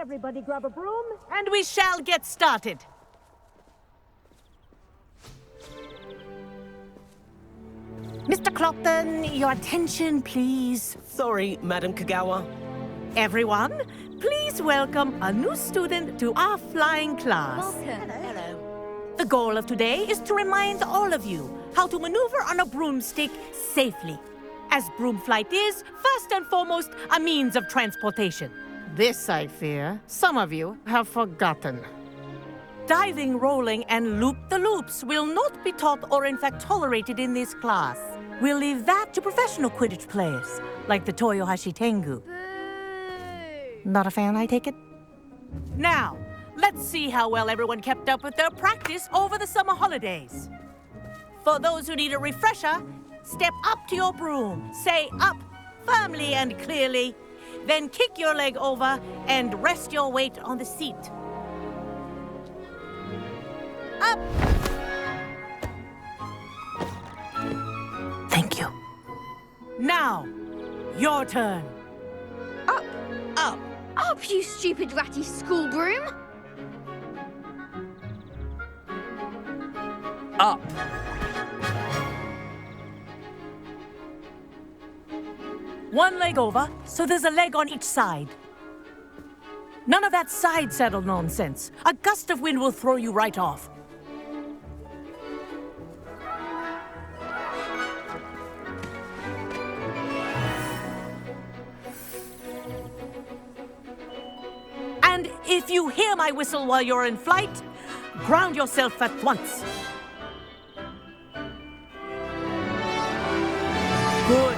Everybody grab a broom, And we shall get started. Mr. Clopton, your attention, please. Sorry, Madam Kagawa. Everyone, please welcome a new student to our flying class. Welcome. Hello. The goal of today is to remind all of you how to maneuver on a broomstick safely, as broom flight is, first and foremost, a means of transportation. This, I fear, some of you have forgotten. Diving, rolling, and loop-the-loops will not be taught or in fact tolerated in this class. We'll leave that to professional Quidditch players, like the Toyohashi Tengu. Not a fan, I take it? Now, let's see how well everyone kept up with their practice over the summer holidays. For those who need a refresher, step up to your broom, say up firmly and clearly, then kick your leg over and rest your weight on the seat. Up! Thank you. Now, your turn. Up. Up. Up, you stupid ratty school broom. Up. One leg over, so there's a leg on each side. None of that side saddle nonsense. A gust of wind will throw you right off. And if you hear my whistle while you're in flight, ground yourself at once. Good.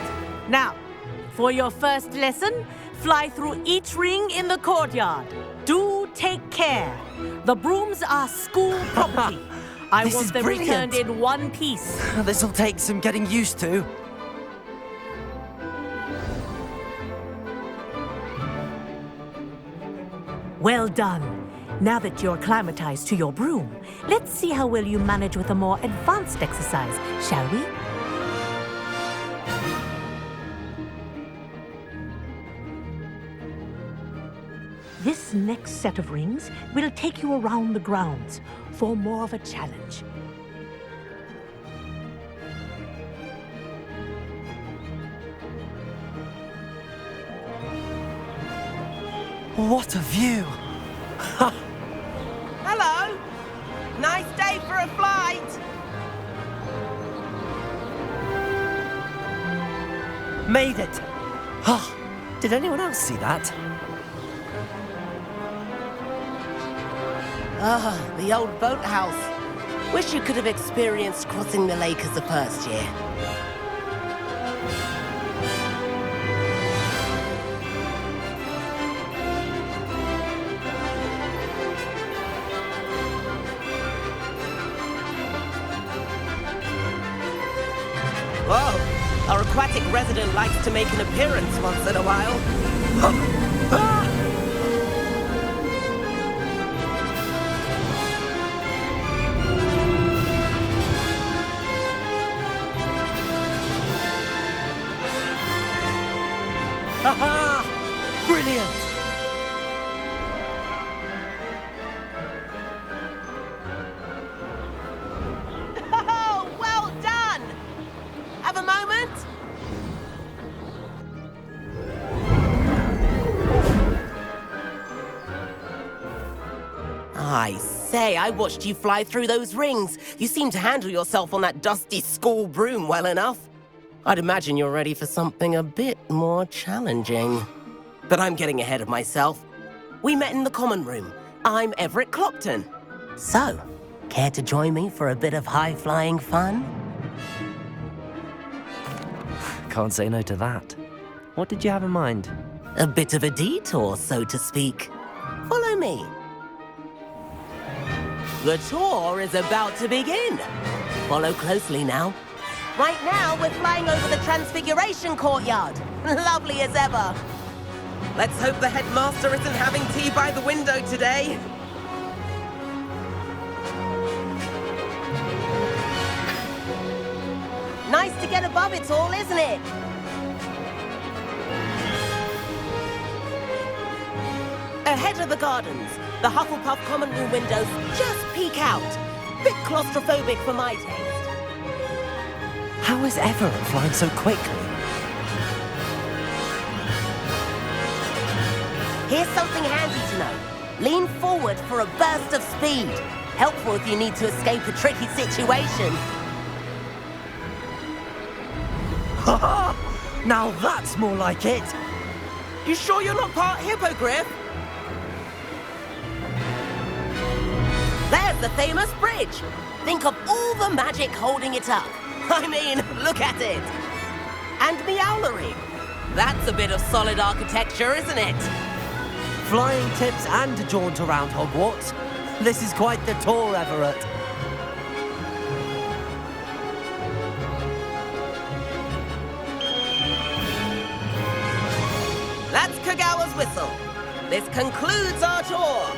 Now, for your first lesson, fly through each ring in the courtyard. Do take care. The brooms are school property. I This want is them brilliant. returned in one piece. This'll take some getting used to. Well done. Now that you're acclimatized to your broom, let's see how well you manage with a more advanced exercise, shall we? This next set of rings will take you around the grounds for more of a challenge. What a view! Hello! Nice day for a flight! Made it! Oh, did anyone else see that? Ah, the old boathouse. Wish you could have experienced crossing the lake as a first year. Whoa! Our aquatic resident likes to make an appearance once in a while. Haha! Brilliant! Oh, well done! Have a moment? I say, I watched you fly through those rings. You seem to handle yourself on that dusty school broom well enough. I'd imagine you're ready for something a bit more challenging. But I'm getting ahead of myself. We met in the common room. I'm Everett Clopton. So, care to join me for a bit of high-flying fun? Can't say no to that. What did you have in mind? A bit of a detour, so to speak. Follow me. The tour is about to begin. Follow closely now. Right now, we're flying over the Transfiguration Courtyard. Lovely as ever. Let's hope the headmaster isn't having tea by the window today. Nice to get above it all, isn't it? Ahead of the gardens, the Hufflepuff common room windows just peek out. Bit claustrophobic for my taste. How is Everett flying so quickly? Here's something handy to know. Lean forward for a burst of speed. Helpful if you need to escape a tricky situation. Ha! Now that's more like it. You sure you're not part hippogriff? There's the famous bridge. Think of all the magic holding it up. I mean, look at it. And Meowlery. That's a bit of solid architecture, isn't it? Flying tips and a jaunt around Hogwarts. This is quite the tour, Everett. That's Kagawa's whistle. This concludes our tour.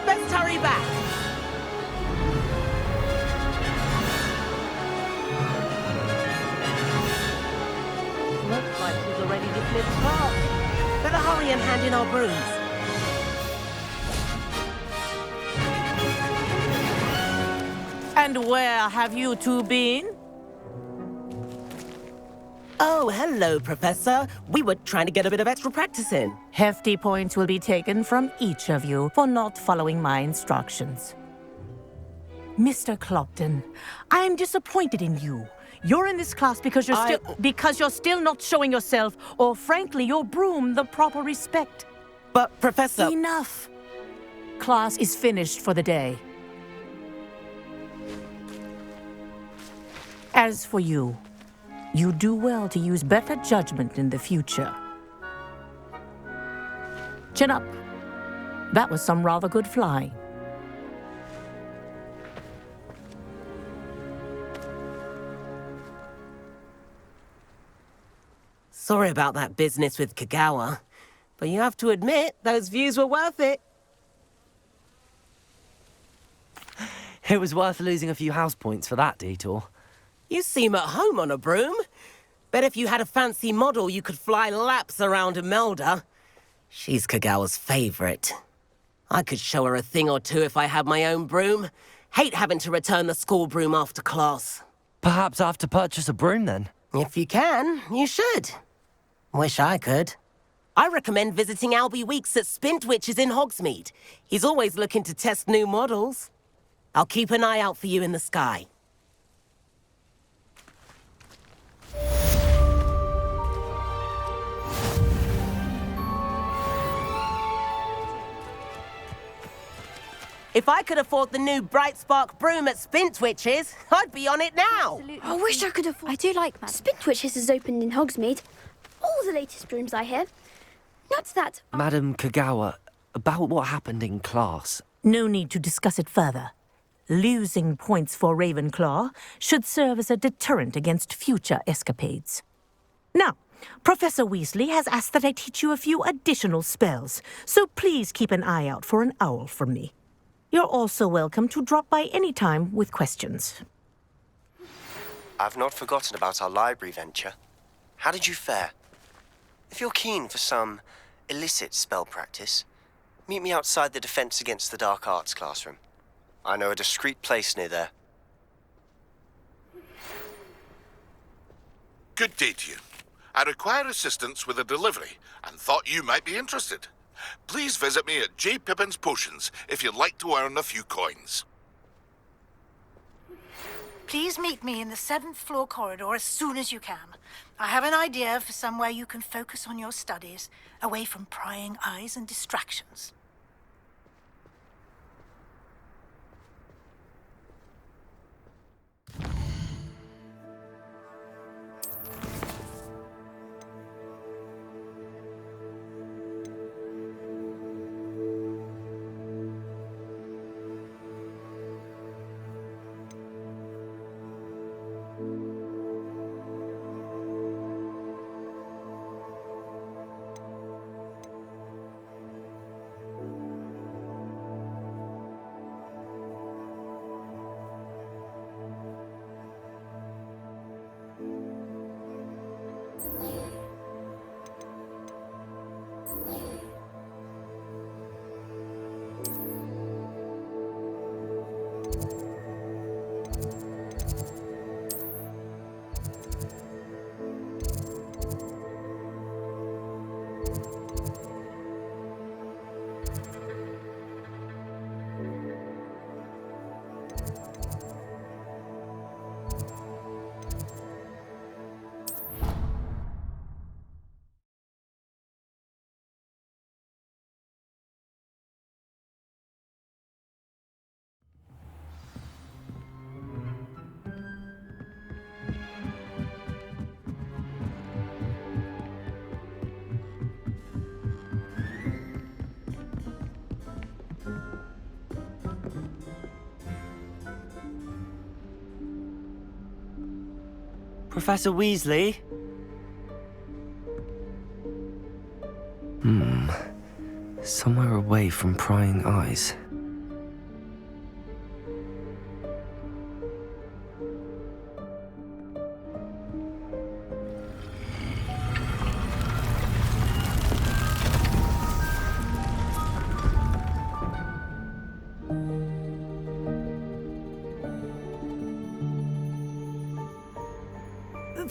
Let's hurry back. Looks like she's already dismissed class. Better hurry and hand in our brooms. And where have you two been? Oh, hello, Professor. We were trying to get a bit of extra practice in. Hefty points will be taken from each of you for not following my instructions. Mr. Clopton, I am disappointed in you. You're in this class because you're still not showing yourself, or frankly, your broom the proper respect. But, Professor... Enough. Class is finished for the day. As for you, you do well to use better judgment in the future. Chin up. That was some rather good flying. Sorry about that business with Kagawa, but you have to admit, those views were worth it. It was worth losing a few house points for that detour. You seem at home on a broom. Bet if you had a fancy model, you could fly laps around Imelda. She's Kagawa's favorite. I could show her a thing or two if I had my own broom. Hate having to return the school broom after class. Perhaps I have to purchase a broom then. If you can, you should. Wish I could. I recommend visiting Albie Weeks at Spintwitches in Hogsmeade. He's always looking to test new models. I'll keep an eye out for you in the sky. If I could afford the new Bright Spark broom at Spintwitches, I'd be on it now. I wish I could afford. I do like that. Spintwitches is opened in Hogsmeade. All the latest brooms, I hear. Not that. Madam Kagawa, about what happened in class. No need to discuss it further. Losing points for Ravenclaw should serve as a deterrent against future escapades. Now, Professor Weasley has asked that I teach you a few additional spells, so please keep an eye out for an owl from me. You're also welcome to drop by any time with questions. I've not forgotten about our library venture. How did you fare? If you're keen for some illicit spell practice, meet me outside the Defense Against the Dark Arts classroom. I know a discreet place near there. Good day to you. I require assistance with a delivery and thought you might be interested. Please visit me at J. Pippin's Potions if you'd like to earn a few coins. Please meet me in the 7th floor corridor as soon as you can. I have an idea for somewhere you can focus on your studies, away from prying eyes and distractions. Professor Weasley? Somewhere away from prying eyes.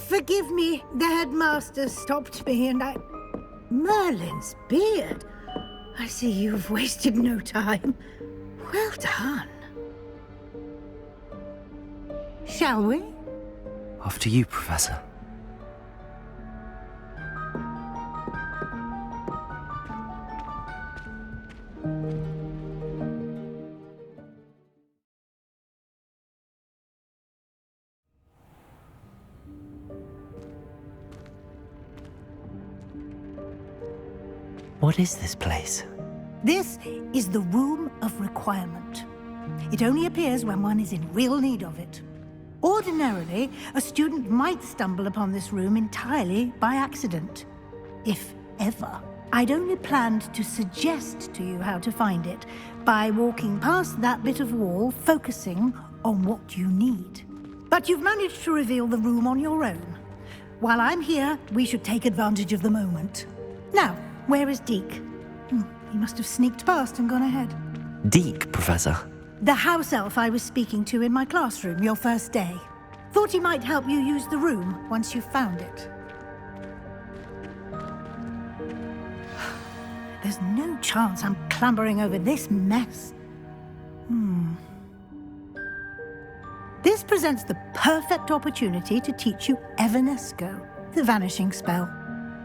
Forgive me, the headmaster stopped me and I... Merlin's beard. I see you've wasted no time. Well done. Shall we? After you, Professor. What is this place? This is the Room of Requirement. It only appears when one is in real need of it. Ordinarily, a student might stumble upon this room entirely by accident. If ever. I'd only planned to suggest to you how to find it by walking past that bit of wall, focusing on what you need. But you've managed to reveal the room on your own. While I'm here, we should take advantage of the moment. Now, where is Deke? He must have sneaked past and gone ahead. Deke, Professor. The house elf I was speaking to in my classroom your first day. Thought he might help you use the room once you found it. There's no chance I'm clambering over this mess. This presents the perfect opportunity to teach you Evanesco, the vanishing spell.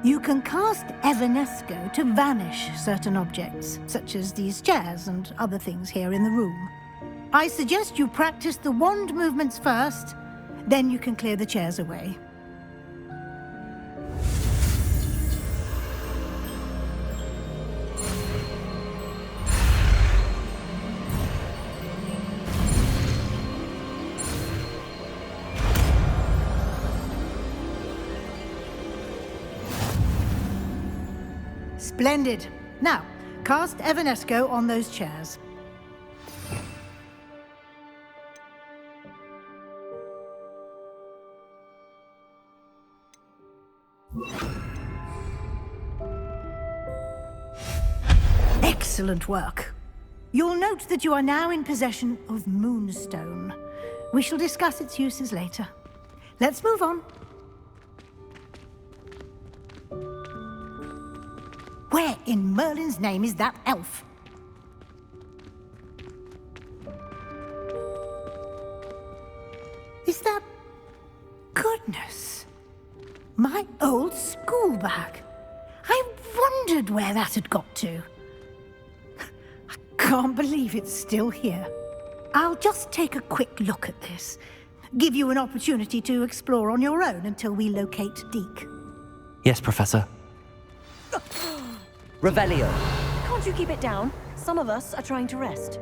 You can cast Evanesco to vanish certain objects, such as these chairs and other things here in the room. I suggest you practice the wand movements first, then you can clear the chairs away. Splendid. Now, cast Evanesco on those chairs. Excellent work. You'll note that you are now in possession of Moonstone. We shall discuss its uses later. Let's move on. Where in Merlin's name is that elf? Is that... Goodness. My old school bag. I wondered where that had got to. I can't believe it's still here. I'll just take a quick look at this. Give you an opportunity to explore on your own until we locate Deke. Yes, Professor. Revelio. Can't you keep it down? Some of us are trying to rest.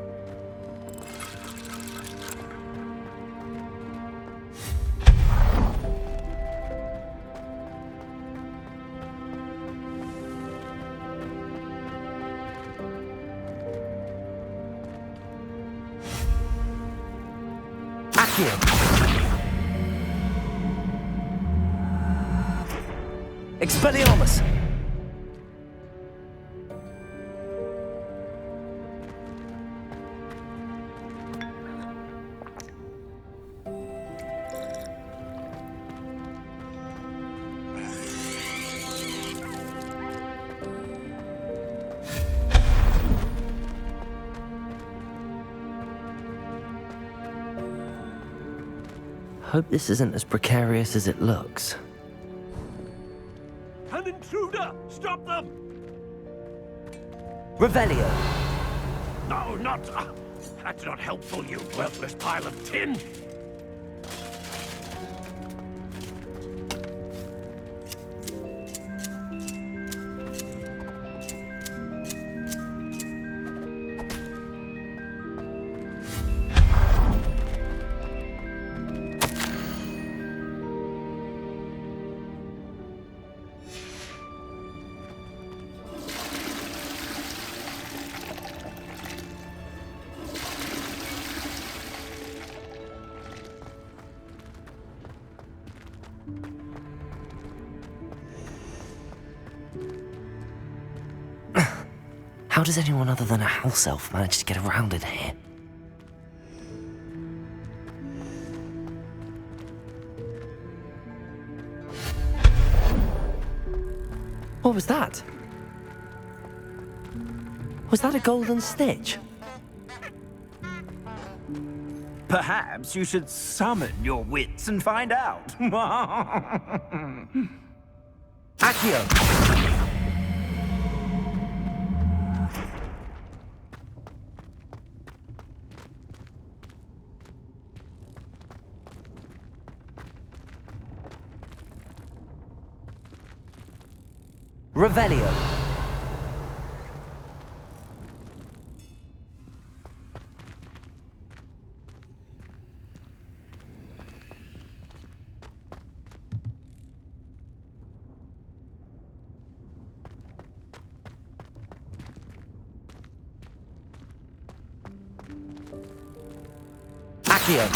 Accio. Expelliarmus. Hope this isn't as precarious as it looks. An intruder! Stop them! Revelio. No, not... that's not helpful, you worthless pile of tin! How does anyone other than a house elf manage to get around in here? What was that? Was that a golden stitch? Perhaps you should summon your wits and find out. Accio! Revelio. Accio.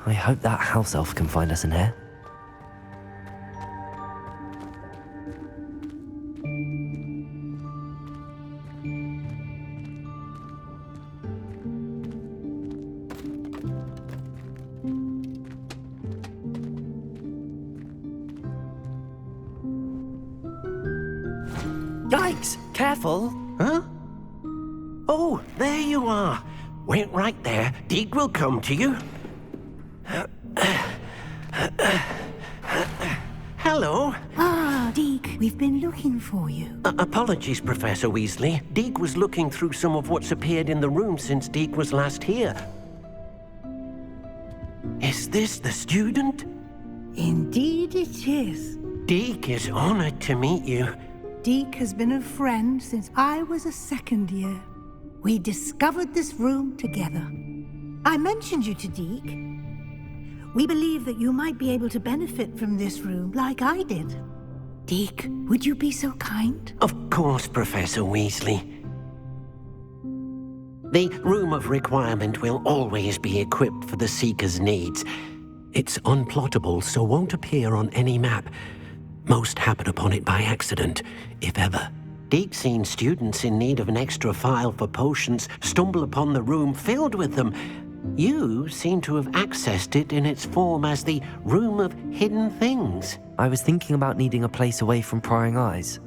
I hope that house elf can find us in here. Yikes! Careful! Huh? Oh, there you are. Wait right there. Deek will come to you. Hello. Ah, Deek, we've been looking for you. Apologies, Professor Weasley. Deek was looking through some of what's appeared in the room since Deek was last here. Is this the student? Indeed it is. Deek is honored to meet you. Deek has been a friend since I was a second year. We discovered this room together. I mentioned you to Deek. We believe that you might be able to benefit from this room like I did. Deek, would you be so kind? Of course, Professor Weasley. The Room of Requirement will always be equipped for the Seeker's needs. It's unplottable, so won't appear on any map. Most happen upon it by accident, if ever. Deek's seen students in need of an extra file for potions stumble upon the room filled with them. You seem to have accessed it in its form as the Room of Hidden Things. I was thinking about needing a place away from prying eyes.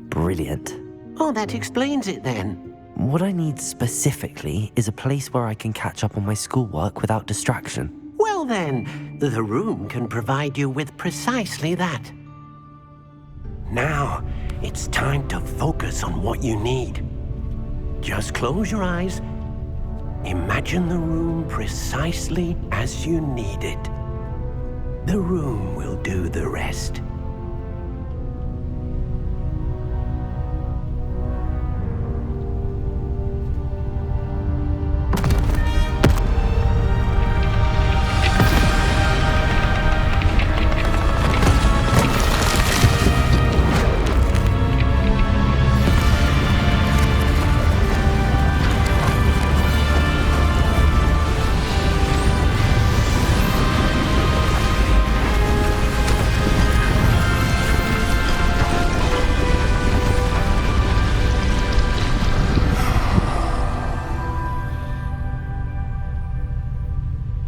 Brilliant. Oh, that explains it then. What I need specifically is a place where I can catch up on my schoolwork without distraction. Well then, the room can provide you with precisely that. Now, it's time to focus on what you need. Just close your eyes. Imagine the room precisely as you need it. The room will do the rest.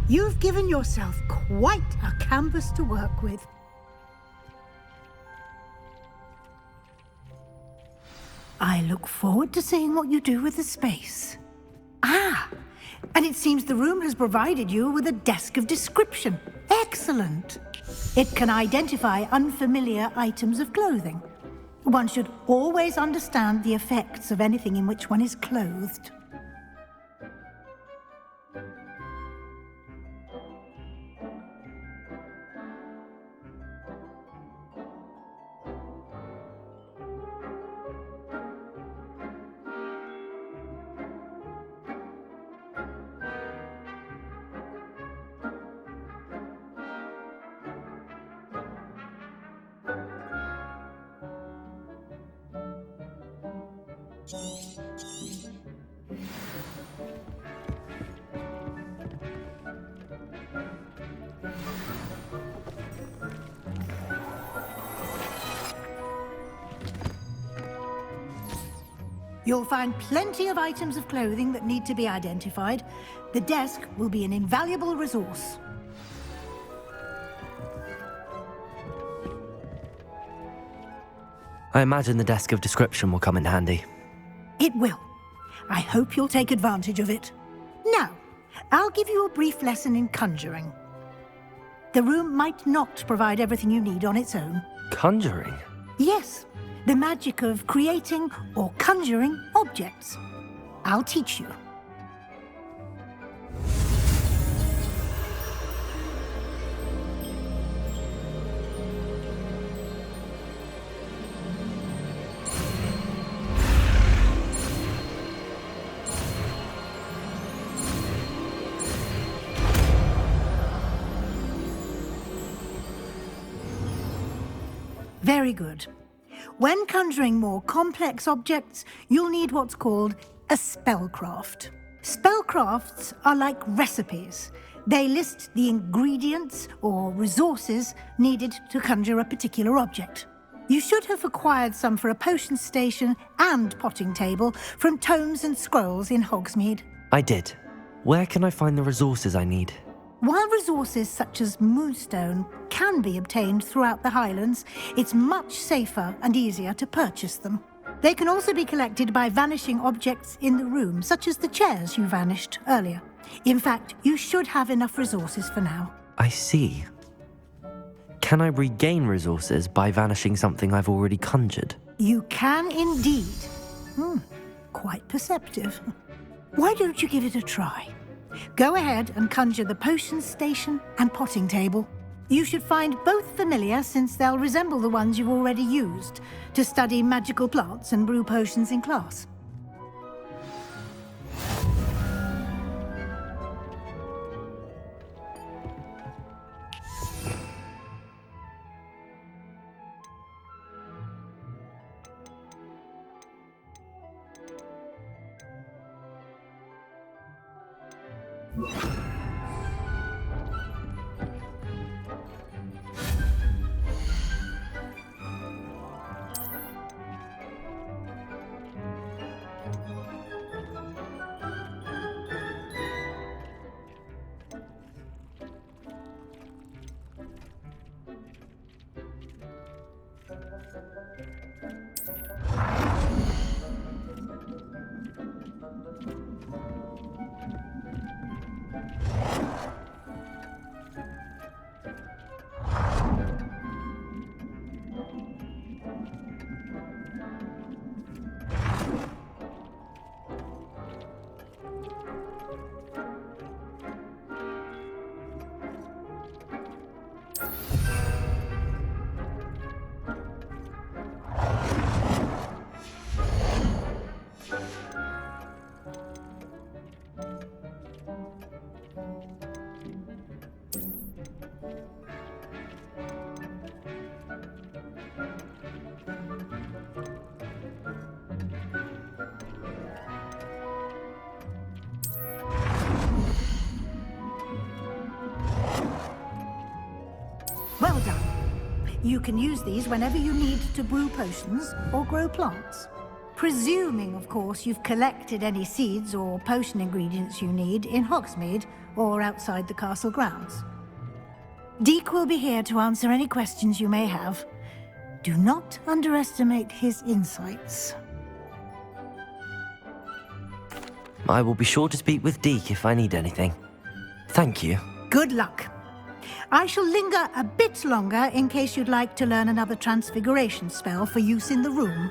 You've given yourself quite a canvas to work with. I look forward to seeing what you do with the space. Ah, and it seems the room has provided you with a desk of description. Excellent. It can identify unfamiliar items of clothing. One should always understand the effects of anything in which one is clothed. You'll find plenty of items of clothing that need to be identified. The desk will be an invaluable resource. I imagine the desk of description will come in handy. It will. I hope you'll take advantage of it. Now, I'll give you a brief lesson in conjuring. The room might not provide everything you need on its own. Conjuring? Yes, the magic of creating or conjuring objects. I'll teach you. Very good. When conjuring more complex objects, you'll need what's called a spellcraft. Spellcrafts are like recipes. They list the ingredients or resources needed to conjure a particular object. You should have acquired some for a potion station and potting table from tomes and scrolls in Hogsmeade. I did. Where can I find the resources I need? While resources such as moonstone can be obtained throughout the Highlands, it's much safer and easier to purchase them. They can also be collected by vanishing objects in the room, such as the chairs you vanished earlier. In fact, you should have enough resources for now. I see. Can I regain resources by vanishing something I've already conjured? You can indeed. Quite perceptive. Why don't you give it a try? Go ahead and conjure the potion station and potting table. You should find both familiar, since they'll resemble the ones you've already used to study magical plants and brew potions in class. Well done. You can use these whenever you need to brew potions or grow plants. Presuming, of course, you've collected any seeds or potion ingredients you need in Hogsmeade or outside the castle grounds. Deek will be here to answer any questions you may have. Do not underestimate his insights. I will be sure to speak with Deek if I need anything. Thank you. Good luck. I shall linger a bit longer in case you'd like to learn another transfiguration spell for use in the room.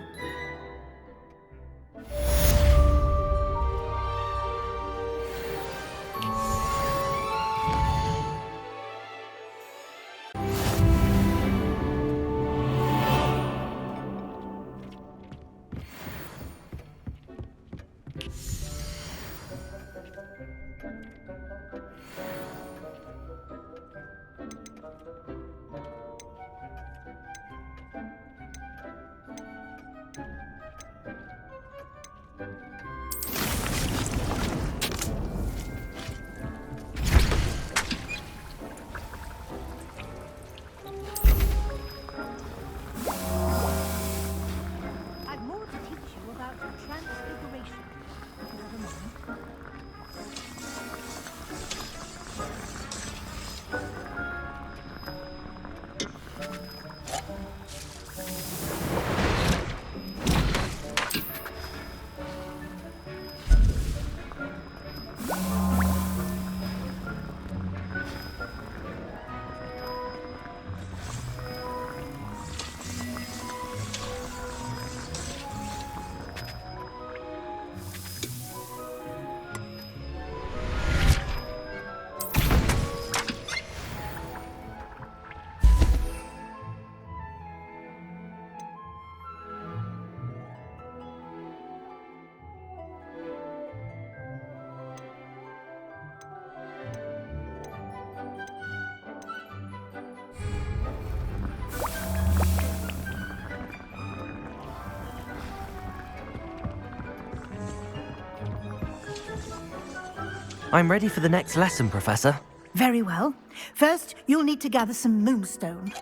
I'm ready for the next lesson, Professor. Very well. First, you'll need to gather some moonstone.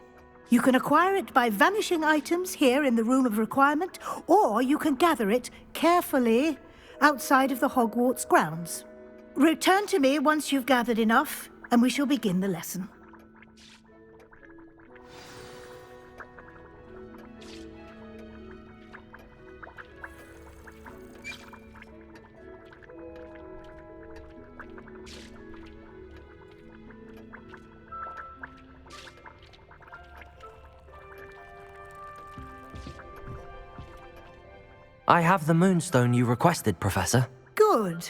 You can acquire it by vanishing items here in the Room of Requirement, or you can gather it carefully outside of the Hogwarts grounds. Return to me once you've gathered enough, and we shall begin the lesson. I have the moonstone you requested, Professor. Good.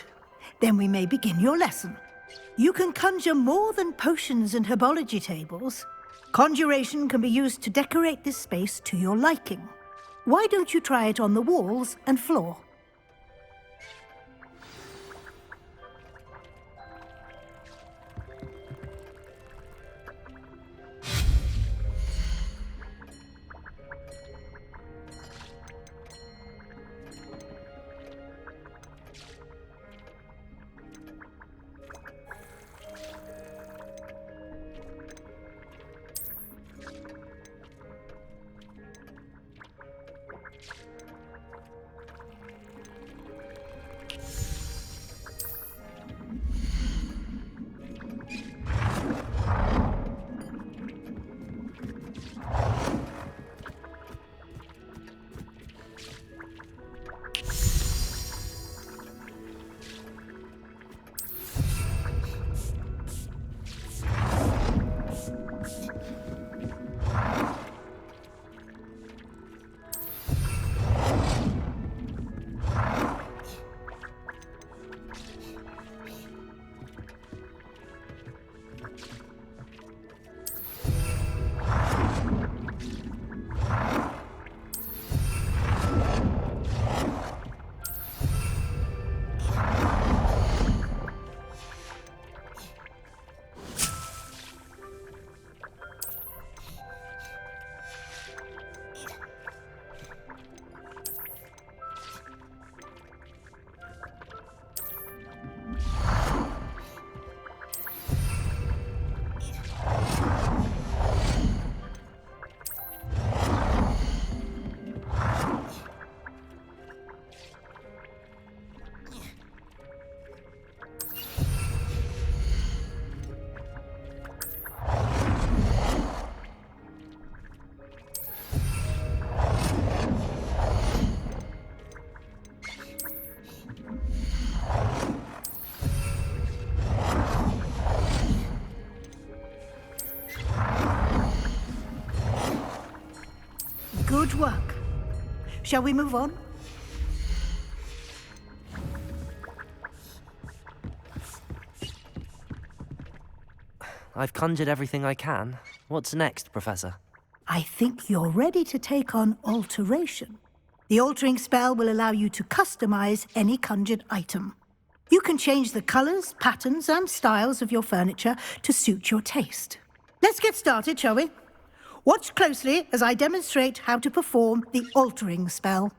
Then we may begin your lesson. You can conjure more than potions and herbology tables. Conjuration can be used to decorate this space to your liking. Why don't you try it on the walls and floor? Good work. Shall we move on? I've conjured everything I can. What's next, Professor? I think you're ready to take on alteration. The altering spell will allow you to customize any conjured item. You can change the colors, patterns, and styles of your furniture to suit your taste. Let's get started, shall we? Watch closely as I demonstrate how to perform the altering spell.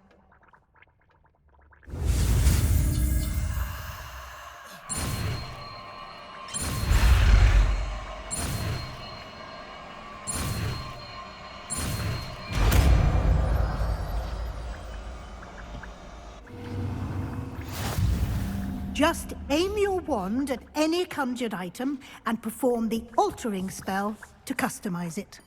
Just aim your wand at any conjured item and perform the altering spell to customize it.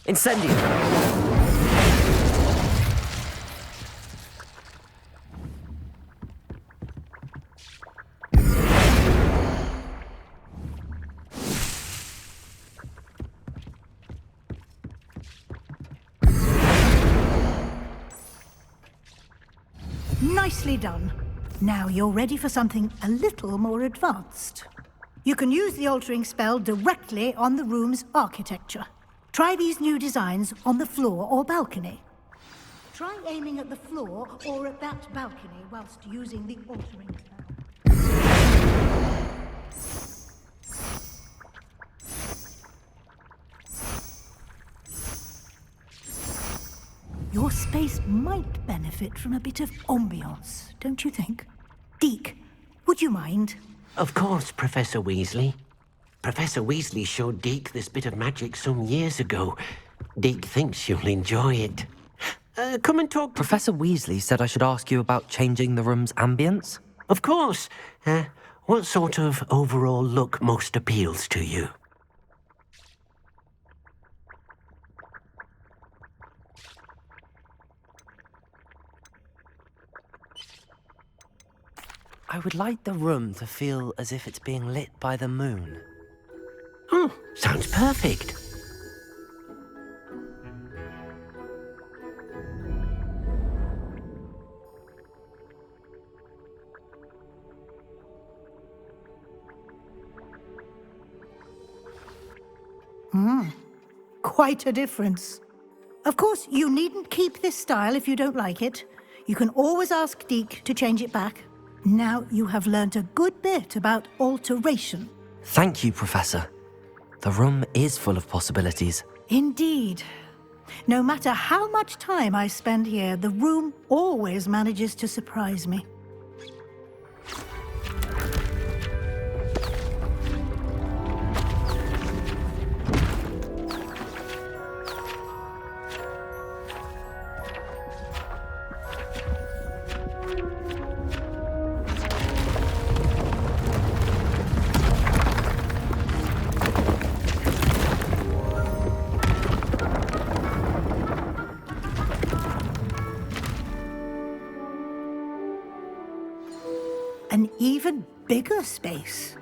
Incendio! Nicely done. Now you're ready for something a little more advanced. You can use the altering spell directly on the room's architecture. Try these new designs on the floor or balcony. Try aiming at the floor or at that balcony whilst using the altering spell. Your space might benefit from a bit of ambiance, don't you think? Deke, would you mind? Of course, Professor Weasley. Professor Weasley showed Deke this bit of magic some years ago. Deke thinks you'll enjoy it. Come and talk. Professor Weasley said I should ask you about changing the room's ambience. Of course. What sort of overall look most appeals to you? I would like the room to feel as if it's being lit by the moon. Oh, sounds perfect. Quite a difference. Of course, you needn't keep this style if you don't like it. You can always ask Deke to change it back. Now you have learnt a good bit about alteration. Thank you, Professor. The room is full of possibilities. Indeed. No matter how much time I spend here, the room always manages to surprise me. An even bigger space.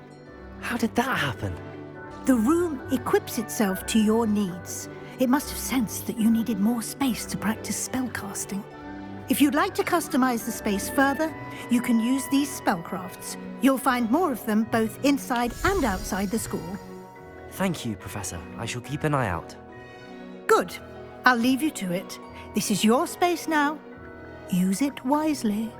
How did that happen? The room equips itself to your needs. It must have sensed that you needed more space to practice spellcasting. If you'd like to customize the space further, you can use these spellcrafts. You'll find more of them both inside and outside the school. Thank you, Professor. I shall keep an eye out. Good. I'll leave you to it. This is your space now. Use it wisely.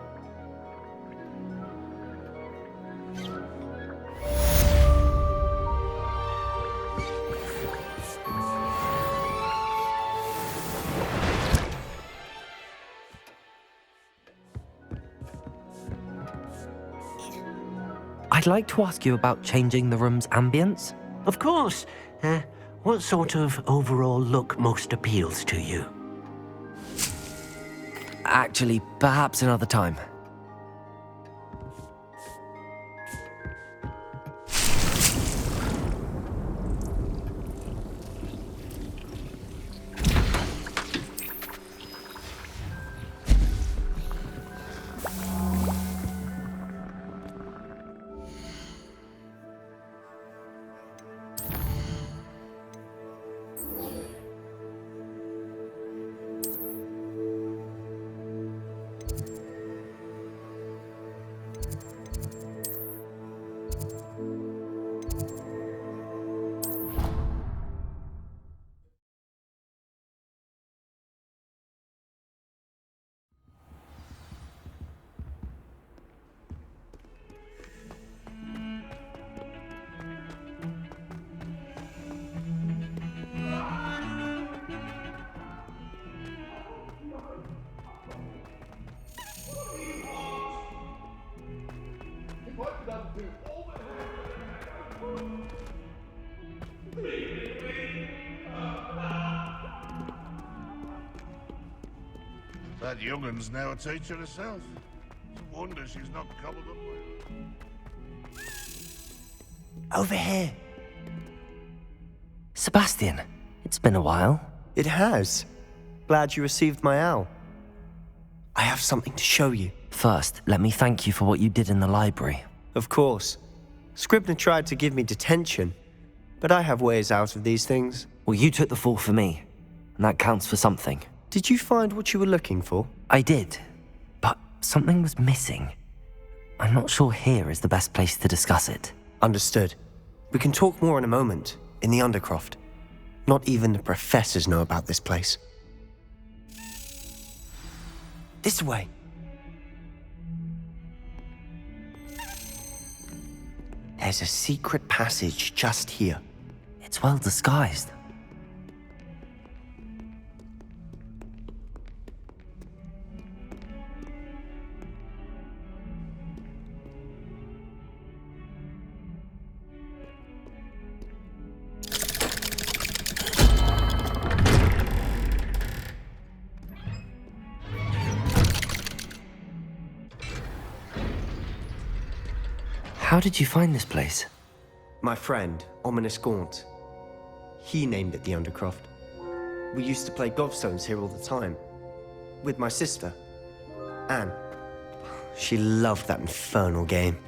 I'd like to ask you about changing the room's ambience. Of course. What sort of overall look most appeals to you? Actually, perhaps another time. That young'un's now a teacher herself. It's a wonder she's not cobbled up by her. Over here. Sebastian, it's been a while. It has. Glad you received my owl. I have something to show you. First, let me thank you for what you did in the library. Of course. Scribner tried to give me detention, but I have ways out of these things. Well, you took the fall for me, and that counts for something. Did you find what you were looking for? I did, but something was missing. I'm not sure here is the best place to discuss it. Understood. We can talk more in a moment, in the Undercroft. Not even the professors know about this place. This way. There's a secret passage just here. It's well disguised. How did you find this place? My friend, Ominous Gaunt. He named it the Undercroft. We used to play gobstones here all the time. With my sister, Anne. She loved that infernal game.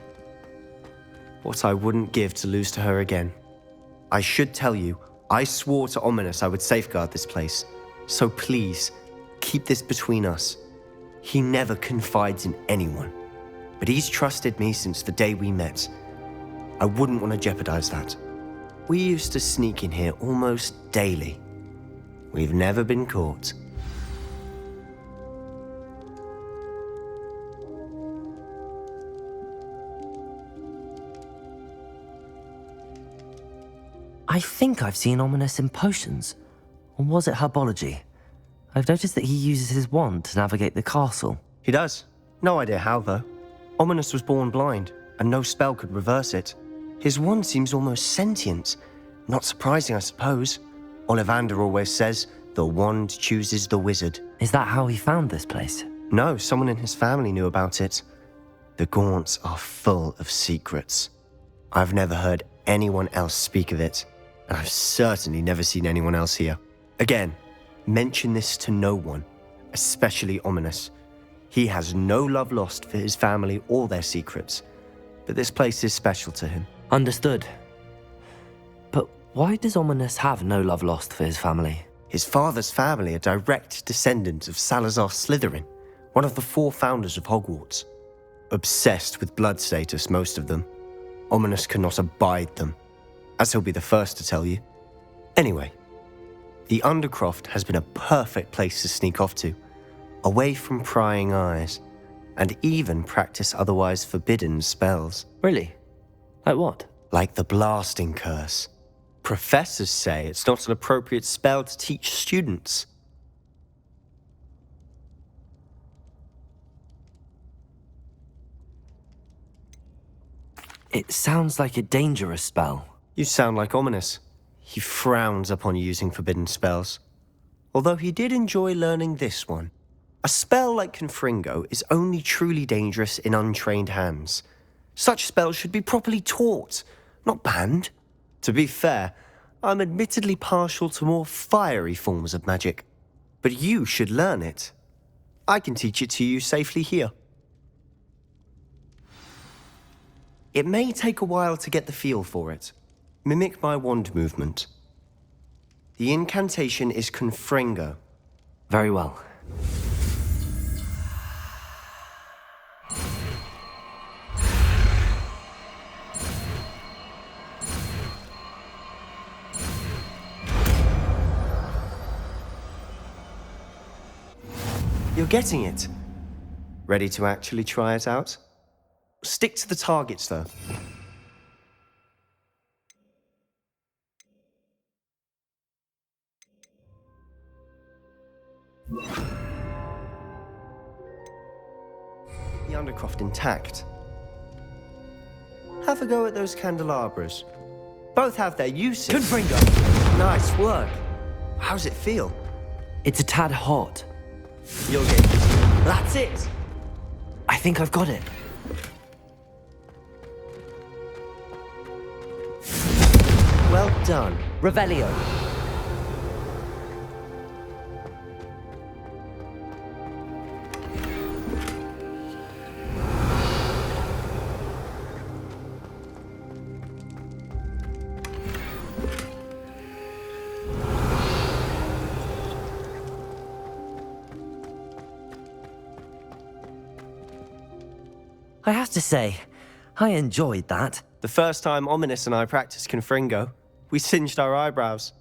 What I wouldn't give to lose to her again. I should tell you, I swore to Ominous I would safeguard this place. So please, keep this between us. He never confides in anyone. But he's trusted me since the day we met. I wouldn't want to jeopardize that. We used to sneak in here almost daily. We've never been caught. I think I've seen Ominous in potions. Or was it herbology? I've noticed that he uses his wand to navigate the castle. He does. No idea how, though. Ominous was born blind, and no spell could reverse it. His wand seems almost sentient. Not surprising, I suppose. Ollivander always says, the wand chooses the wizard. Is that how he found this place? No, someone in his family knew about it. The Gaunts are full of secrets. I've never heard anyone else speak of it, and I've certainly never seen anyone else here. Again, mention this to no one, especially Ominous. He has no love lost for his family or their secrets, but this place is special to him. Understood. But why does Ominous have no love lost for his family? His father's family are direct descendants of Salazar Slytherin, one of the 4 founders of Hogwarts. Obsessed with blood status, most of them. Ominous cannot abide them, as he'll be the first to tell you. Anyway, the Undercroft has been a perfect place to sneak off to, away from prying eyes, and even practice otherwise forbidden spells. Really? Like what? Like the blasting curse. Professors say it's not an appropriate spell to teach students. It sounds like a dangerous spell. You sound like Ominous. He frowns upon using forbidden spells. Although he did enjoy learning this one. A spell like Confringo is only truly dangerous in untrained hands. Such spells should be properly taught, not banned. To be fair, I'm admittedly partial to more fiery forms of magic. But you should learn it. I can teach it to you safely here. It may take a while to get the feel for it. Mimic my wand movement. The incantation is Confringo. Very well. You're getting it. Ready to actually try it out? Stick to the targets, though. The Undercroft intact. Have a go at those candelabras. Both have their uses. Confringo! Nice work. How's it feel? It's a tad hot. You'll get used to it. That's it! I think I've got it. Well done. Revelio. I have to say, I enjoyed that. The first time Ominous and I practiced Confringo, we singed our eyebrows.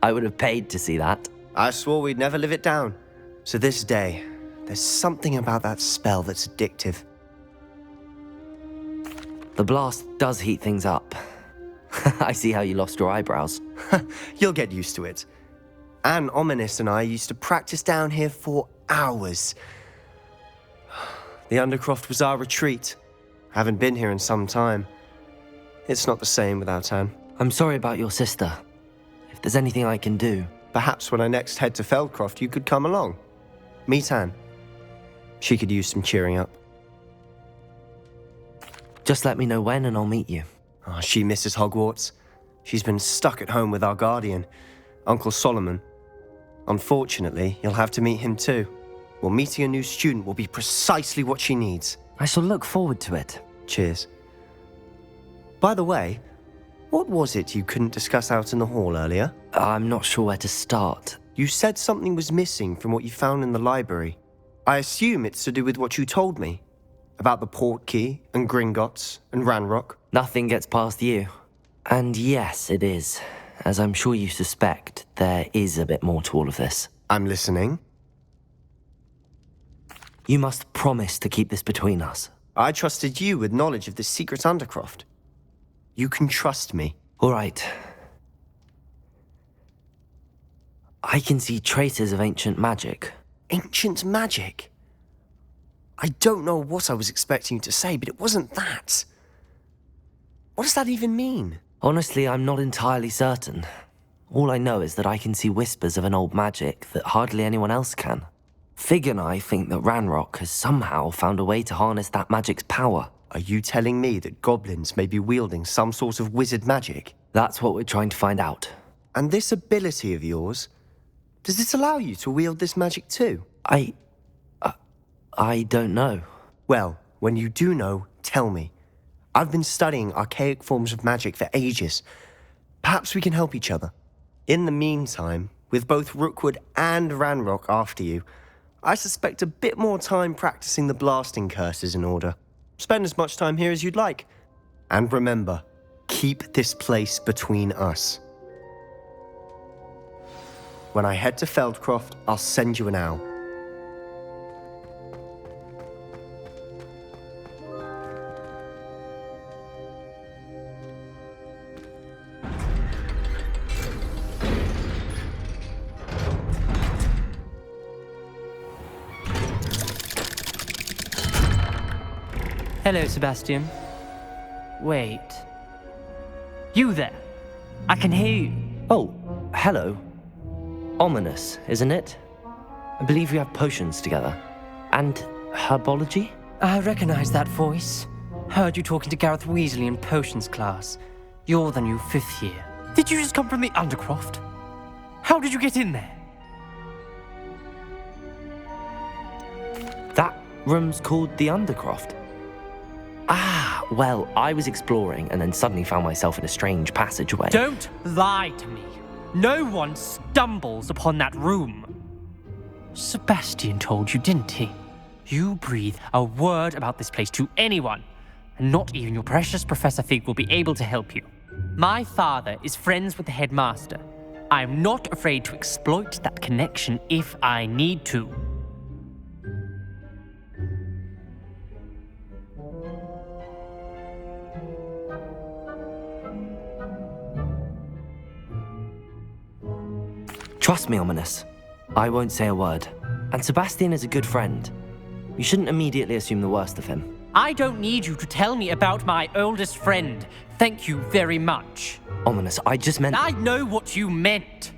I would have paid to see that. I swore we'd never live it down. So this day, there's something about that spell that's addictive. The blast does heat things up. I see how you lost your eyebrows. You'll get used to it. And Ominous and I used to practice down here for hours. The Undercroft was our retreat. Haven't been here in some time. It's not the same without Anne. I'm sorry about your sister. If there's anything I can do... Perhaps when I next head to Feldcroft, you could come along. Meet Anne. She could use some cheering up. Just let me know when and I'll meet you. Oh, she misses Hogwarts. She's been stuck at home with our guardian, Uncle Solomon. Unfortunately, you'll have to meet him too. Well, meeting a new student will be precisely what she needs. I shall look forward to it. Cheers. By the way, what was it you couldn't discuss out in the hall earlier? I'm not sure where to start. You said something was missing from what you found in the library. I assume it's to do with what you told me. About the Portkey and Gringotts and Ranrock. Nothing gets past you. And yes, it is. As I'm sure you suspect, there is a bit more to all of this. I'm listening. You must promise to keep this between us. I trusted you with knowledge of the secret Undercroft. You can trust me. All right. I can see traces of ancient magic. Ancient magic? I don't know what I was expecting you to say, but it wasn't that. What does that even mean? Honestly, I'm not entirely certain. All I know is that I can see whispers of an old magic that hardly anyone else can. Fig and I think that Ranrock has somehow found a way to harness that magic's power. Are you telling me that goblins may be wielding some sort of wizard magic? That's what we're trying to find out. And this ability of yours, does it allow you to wield this magic too? I don't know. Well, when you do know, tell me. I've been studying archaic forms of magic for ages. Perhaps we can help each other. In the meantime, with both Rookwood and Ranrock after you, I suspect a bit more time practicing the blasting curse is in order. Spend as much time here as you'd like. And remember, keep this place between us. When I head to Feldcroft, I'll send you an owl. Hello, Sebastian. Wait. You there? I can hear you. Oh, hello. Ominous, isn't it? I believe we have potions together. And herbology? I recognize that voice. Heard you talking to Gareth Weasley in potions class. You're the new 5th year. Did you just come from the Undercroft? How did you get in there? That room's called the Undercroft. Ah, well, I was exploring and then suddenly found myself in a strange passageway. Don't lie to me. No one stumbles upon that room. Sebastian told you, didn't he? You breathe a word about this place to anyone, and not even your precious Professor Fig will be able to help you. My father is friends with the headmaster. I am not afraid to exploit that connection if I need to. Trust me, Ominous. I won't say a word. And Sebastian is a good friend. You shouldn't immediately assume the worst of him. I don't need you to tell me about my oldest friend. Thank you very much. Ominous, I just meant... I know what you meant.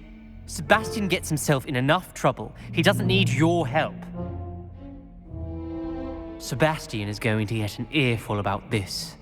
Sebastian gets himself in enough trouble. He doesn't need your help. Sebastian is going to get an earful about this.